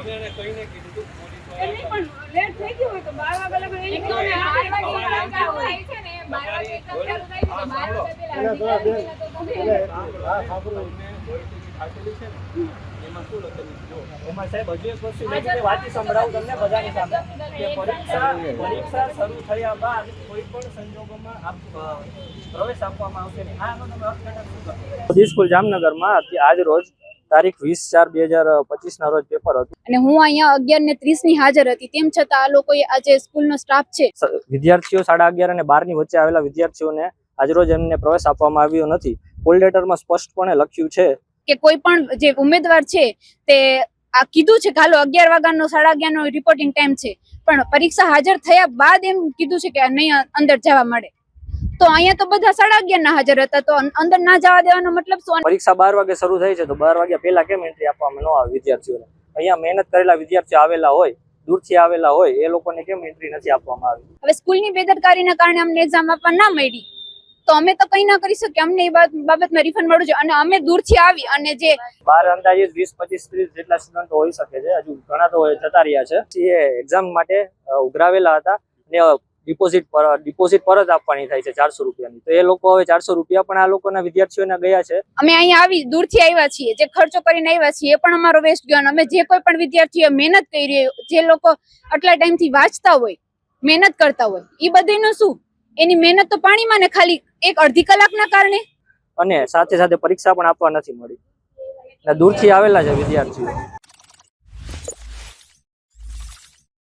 એમાં સાહેબ હજુ એક વસ્તુ વાંચી સંભળાવું તમને બધાની સામે કે પરીક્ષા શરૂ થયા બાદ કોઈ પણ સંજોગોમાં પ્રવેશ આપવામાં આવશે નહીં. આનો તમે અર્થઘટન શું કરો? સ્કૂલ જામનગરમાં આજ રોજ તારીખ 20/4/2025 ના રોજ પેપર હતું અને હું અહીંયા 11:30 ની હાજર હતી. તેમ છતાં આ લોકોએ આજે સ્કૂલનો સ્ટાફ છે વિદ્યાર્થીઓ 11:30 અને 12 ની વચ્ચે આવેલા વિદ્યાર્થીઓને આજરોજ એમને પ્રવેશ આપવામાં આવ્યો નથી. કોલ લેટરમાં સ્પષ્ટપણે લખ્યું છે કે કોઈ પણ જે ઉમેદવાર છે તે આ કીધું છે કે હાલો 11 વાગ્યાનો 11:30 નો રિપોર્ટિંગ ટાઈમ છે, પણ પરીક્ષા હાજર થયા બાદ એમ કીધું છે કે નહીં અંદર જવા મળે. તો અહીંયા તો બધા 11:30 ના હાજર હતા, તો અંદર ના જવા દેવાનો મતલબ શું? પરીક્ષા 12 વાગે શરૂ થઈ છે તો 12 વાગ્યા પહેલા કેમ એન્ટ્રી આપવામાં ન આવે વિદ્યાર્થીઓને? અહીંયા મહેનત કરેલા વિદ્યાર્થીઓ આવેલા હોય, દૂરથી આવેલા હોય, એ લોકોને કેમ એન્ટ્રી નથી આપવામાં આવી? હવે સ્કૂલની બેદરકારીના કારણે અમને એક્ઝામ આપવા ના મળી તો અમે તો કઈ ના કરી શકીએ. અમને એ બાબતમાં રિફંડ મળવું જોઈએ. અને અમે દૂરથી આવી અને જે બહાર અંદાજે 20, 25, 30 જેટલા સ્ટુડન્ટો હોઈ શકે છે. હજુ ઘણા તો જતા રહ્યા છે. એ એક્ઝામ માટે ઉઘરાવેલા હતા ને ડિપોઝિટ પર જ આપવાની થાય છે 400 રૂપિયાની. તો એ લોકો હવે 400 રૂપિયા પણ આ લોકોના વિદ્યાર્થીઓને ગયા છે. અમે અહીંયા આવી દૂરથી આવ્યા છીએ, જે ખર્ચો કરીને આવ્યા છીએ એ પણ અમારો વેસ્ટ ગયો. અમે જે કોઈ પણ વિદ્યાર્થીઓ મહેનત કરી, જે લોકો આટલા ટાઈમથી વાંચતા હોય, મહેનત કરતા હોય, એ બધાનું શું? એની મહેનત તો પાણીમાં ને ખાલી એક અડધી કલાકના કારણે. અને સાથે સાથે પરીક્ષા પણ આપવા નથી મળી. દૂરથી આવેલા છે વિદ્યાર્થીઓ.